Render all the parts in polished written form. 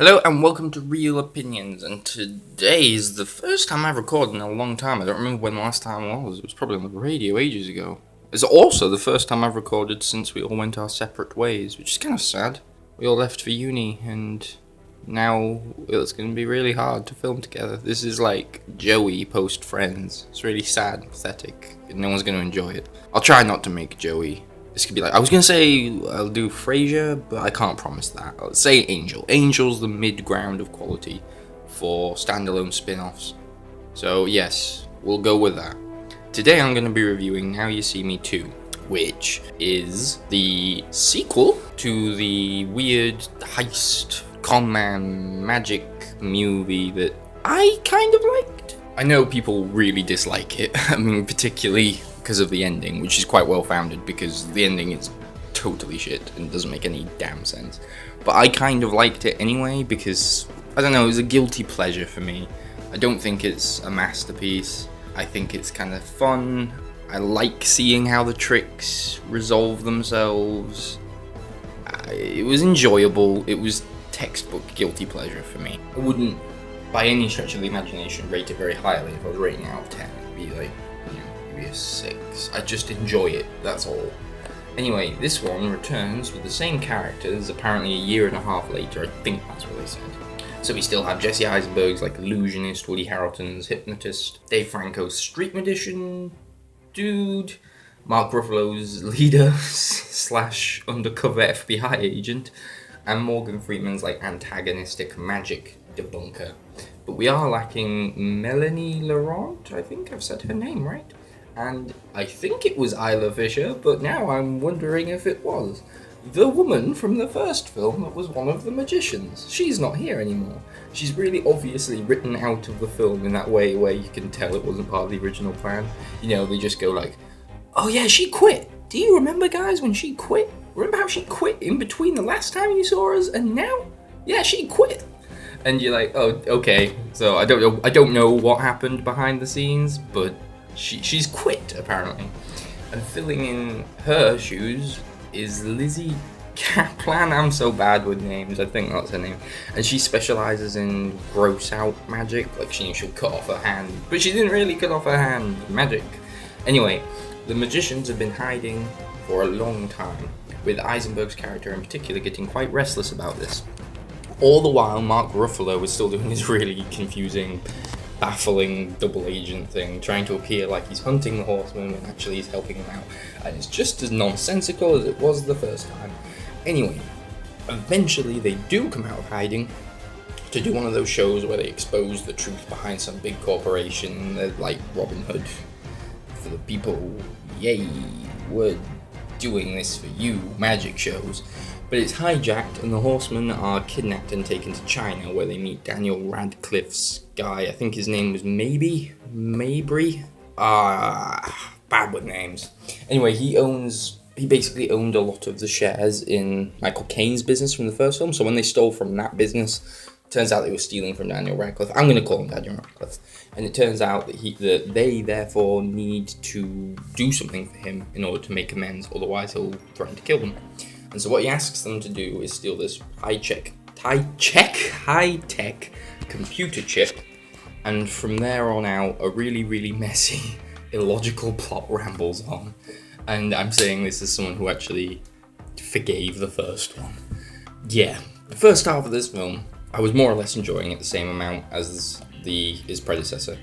Hello and welcome to Real Opinions, and today is the first time I've recorded in a long time. I don't remember when the last time was. It was probably on the radio ages ago. It's also the first time I've recorded since we all went our separate ways, which is kind of sad. We all left for uni, and now it's going to be really hard to film together. This is like Joey post Friends. It's really sad and pathetic, and no one's going to enjoy it. I'll try not to make Joey. This could be like, I was going to say I'll do Frasier, but I can't promise that. I'll say Angel. Angel's the mid-ground of quality for standalone spin-offs. So yes, we'll go with that. Today I'm going to be reviewing Now You See Me 2, which is the sequel to the weird heist, con man, magic movie that I kind of liked. I know people really dislike it, I mean particularly because of the ending, which is quite well founded because the ending is totally shit and doesn't make any damn sense. But I kind of liked it anyway because, I don't know, it was a guilty pleasure for me. I don't think it's a masterpiece. I think it's kind of fun. I like seeing how the tricks resolve themselves. It was enjoyable. It was textbook guilty pleasure for me. I wouldn't, by any stretch of the imagination, rate it very highly. If I was rating it out of 10, it'd be like, maybe a 6. I just enjoy it, that's all. Anyway, this one returns with the same characters, apparently a year and a half later. I think that's what they said. So we still have Jesse Eisenberg's like illusionist, Woody Harrelton's hypnotist, Dave Franco's street magician dude, Mark Ruffalo's leader slash undercover FBI agent, and Morgan Freeman's like antagonistic magic debunker. But we are lacking Melanie Laurent, I think I've said her name right. And I think it was Isla Fisher, but now I'm wondering if it was. The woman from the first film that was one of the magicians. She's not here anymore. She's really obviously written out of the film in that way where you can tell it wasn't part of the original plan. You know, they just go like, oh yeah, she quit. Do you remember, guys, when she quit? Remember how she quit in between the last time you saw us and now? Yeah, she quit. And you're like, oh, okay. So I don't know what happened behind the scenes, but she's quit apparently. And filling in her shoes is Lizzie Kaplan. I'm so bad with names. I think that's her name. And she specializes in gross out magic. Like she'll cut off her hand, but she didn't really cut off her hand. Magic. Anyway, the magicians have been hiding for a long time, with Eisenberg's character in particular getting quite restless about this. All the while, Mark Ruffalo was still doing his really confusing, baffling double agent thing, trying to appear like he's hunting the horseman when actually he's helping him out. And it's just as nonsensical as it was the first time. Anyway, eventually they do come out of hiding to do one of those shows where they expose the truth behind some big corporation. They're like Robin Hood for the people. Yay, we're doing this for you, magic shows. But it's hijacked and the horsemen are kidnapped and taken to China where they meet Daniel Radcliffe's guy. I think his name was Mabry? Bad with names. Anyway, he basically owned a lot of the shares in Michael Caine's business from the first film. So when they stole from that business, turns out they were stealing from Daniel Radcliffe. I'm going to call him Daniel Radcliffe. And it turns out that they therefore need to do something for him in order to make amends, otherwise he'll threaten to kill them. And so what he asks them to do is steal this high-tech computer chip, and from there on out, a really, really messy, illogical plot rambles on. And I'm saying this as someone who actually forgave the first one. Yeah, the first half of this film, I was more or less enjoying it the same amount as his predecessor.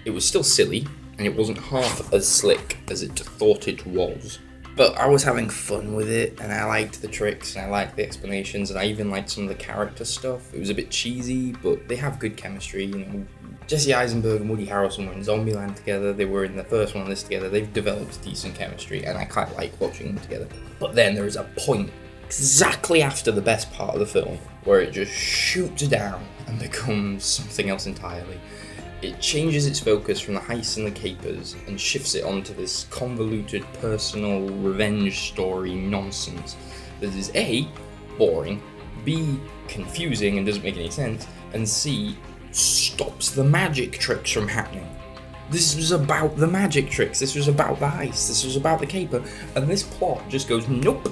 It was still silly, and it wasn't half as slick as it thought it was. But I was having fun with it, and I liked the tricks, and I liked the explanations, and I even liked some of the character stuff. It was a bit cheesy, but they have good chemistry, you know. Jesse Eisenberg and Woody Harrelson were in Zombieland together. They were in the first one of this together. They've developed decent chemistry, and I quite like watching them together. But then there is a point exactly after the best part of the film where it just shoots down and becomes something else entirely. It changes its focus from the heists and the capers and shifts it onto this convoluted personal revenge story nonsense that is A, boring, B, confusing and doesn't make any sense, and C, stops the magic tricks from happening. This was about the magic tricks, this was about the heist, this was about the caper, and this plot just goes, nope,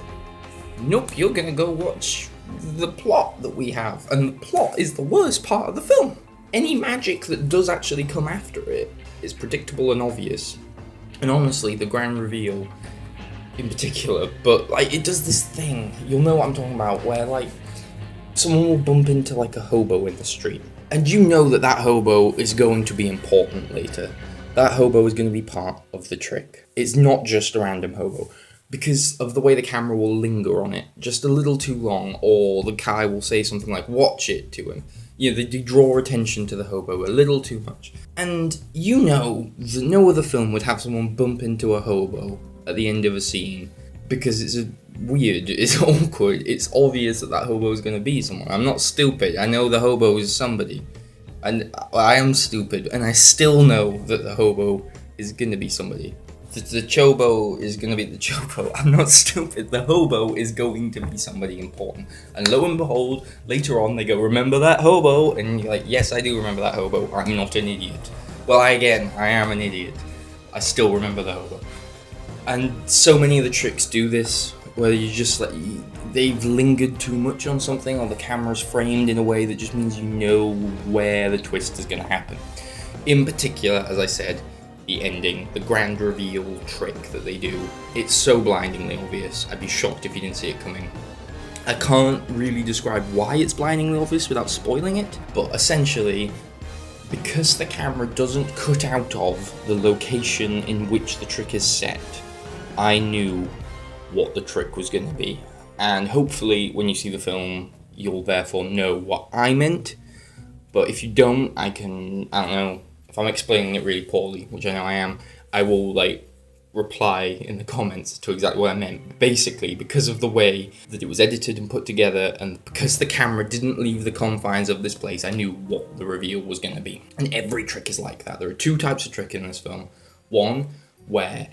you're gonna go watch the plot that we have, and the plot is the worst part of the film. Any magic that does actually come after it is predictable and obvious. And honestly, the grand reveal in particular, but like it does this thing, you'll know what I'm talking about, where like someone will bump into like a hobo in the street, and you know that that hobo is going to be important later. That hobo is going to be part of the trick. It's not just a random hobo, because of the way the camera will linger on it just a little too long, or the guy will say something like "watch it" to him. You know, they draw attention to the hobo a little too much. And you know that no other film would have someone bump into a hobo at the end of a scene, because it's weird, it's awkward, it's obvious that that hobo is going to be someone. I'm not stupid, I know the hobo is somebody. And I am stupid, and I still know that the hobo is going to be somebody. The chobo is going to be the chobo. I'm not stupid. The hobo is going to be somebody important. And lo and behold, later on they go, remember that hobo? And you're like, yes, I do remember that hobo. I'm not an idiot. Well, I am an idiot. I still remember the hobo. And so many of the tricks do this, where you just like, they've lingered too much on something, or the camera's framed in a way that just means you know where the twist is going to happen. In particular, as I said, the ending, the grand reveal trick that they do, it's so blindingly obvious. I'd be shocked if you didn't see it coming. I can't really describe why it's blindingly obvious without spoiling it, but essentially, because the camera doesn't cut out of the location in which the trick is set, I knew what the trick was going to be. And hopefully, when you see the film, you'll therefore know what I meant. But if you don't, I don't know, if I'm explaining it really poorly, which I know I am, I will, reply in the comments to exactly what I meant. Basically, because of the way that it was edited and put together, and because the camera didn't leave the confines of this place, I knew what the reveal was going to be. And every trick is like that. There are two types of trick in this film. One, where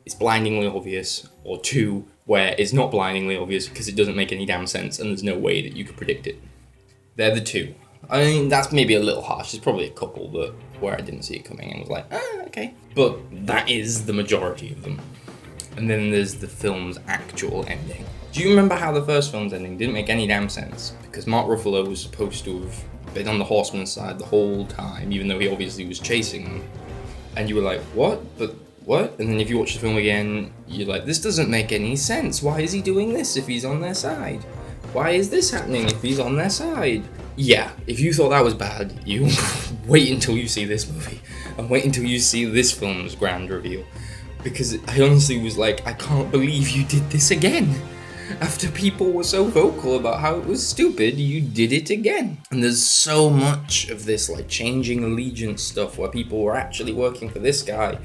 it's blindingly obvious, or two, where it's not blindingly obvious because it doesn't make any damn sense and there's no way that you could predict it. They're the two. I mean, that's maybe a little harsh. There's probably a couple where I didn't see it coming and was like, okay. But that is the majority of them. And then there's the film's actual ending. Do you remember how the first film's ending didn't make any damn sense? Because Mark Ruffalo was supposed to have been on the Horseman's side the whole time, even though he obviously was chasing them. And you were like, what? But what? And then if you watch the film again, you're like, this doesn't make any sense. Why is he doing this if he's on their side? Why is this happening if he's on their side? Yeah, if you thought that was bad, you wait until you see this movie. And wait until you see this film's grand reveal. Because I honestly was like, I can't believe you did this again. After people were so vocal about how it was stupid, you did it again. And there's so much of this changing allegiance stuff where people were actually working for this guy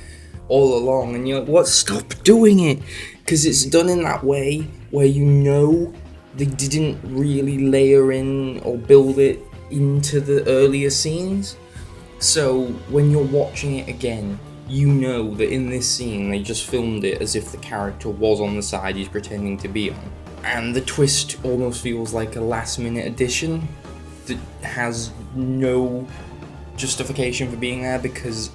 all along, and you're like, what? Stop doing it! Because it's done in that way where you know they didn't really layer in or build it into the earlier scenes. So when you're watching it again, you know that in this scene they just filmed it as if the character was on the side he's pretending to be on. And the twist almost feels like a last minute addition that has no justification for being there, because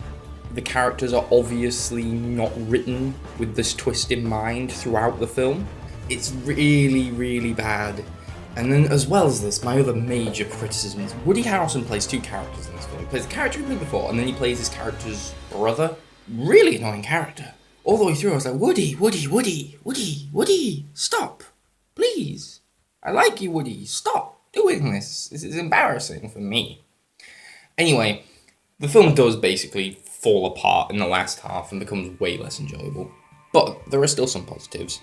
the characters are obviously not written with this twist in mind throughout the film. It's really, really bad. And then, as well as this, my other major criticism is Woody Harrelson plays two characters in this film. He plays the character he played before, and then he plays his character's brother. Really annoying character. All the way through, I was like, Woody, stop. Please. I like you, Woody. Stop doing this. This is embarrassing for me. Anyway, the film does basically fall apart in the last half and becomes way less enjoyable. But there are still some positives.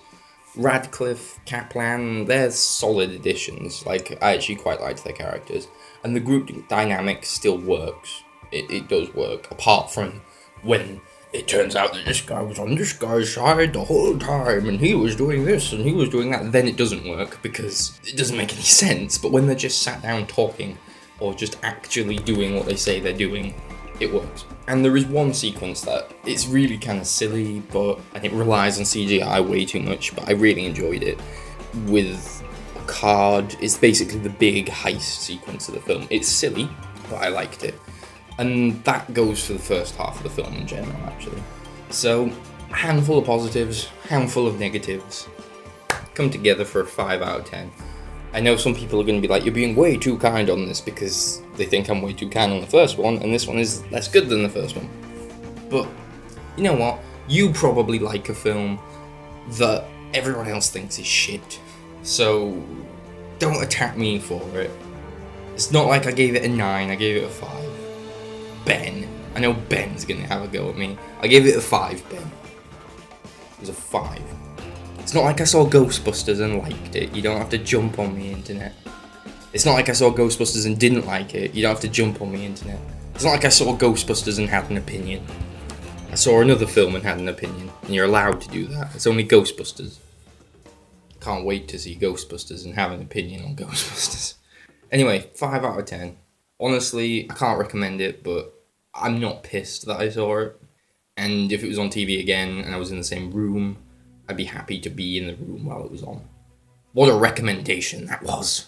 Radcliffe, Kaplan, they're solid additions. I actually quite liked their characters. And the group dynamic still works. It does work, apart from when it turns out that this guy was on this guy's side the whole time, and he was doing this and he was doing that. Then it doesn't work, because it doesn't make any sense. But when they're just sat down talking, or just actually doing what they say they're doing, it works. And there is one sequence that it's really kind of silly, and it relies on CGI way too much, but I really enjoyed it. With a card, it's basically the big heist sequence of the film. It's silly, but I liked it. And that goes for the first half of the film in general, actually. So, a handful of positives, handful of negatives, come together for a 5 out of 10. I know some people are going to be like, you're being way too kind on this because they think I'm way too kind on the first one, and this one is less good than the first one. But, you know what? You probably like a film that everyone else thinks is shit. So, don't attack me for it. It's not like I gave it a 9, I gave it a 5. Ben. I know Ben's going to have a go at me. I gave it a 5, Ben. It was a 5. It's not like I saw Ghostbusters and liked it. You don't have to jump on me, internet. It's not like I saw Ghostbusters and didn't like it. You don't have to jump on me, internet. It's not like I saw Ghostbusters and had an opinion. I saw another film and had an opinion, and you're allowed to do that. It's only Ghostbusters. Can't wait to see Ghostbusters and have an opinion on Ghostbusters. Anyway, 5 out of 10. Honestly, I can't recommend it, but I'm not pissed that I saw it. And if it was on TV again and I was in the same room, I'd be happy to be in the room while it was on. What a recommendation that was.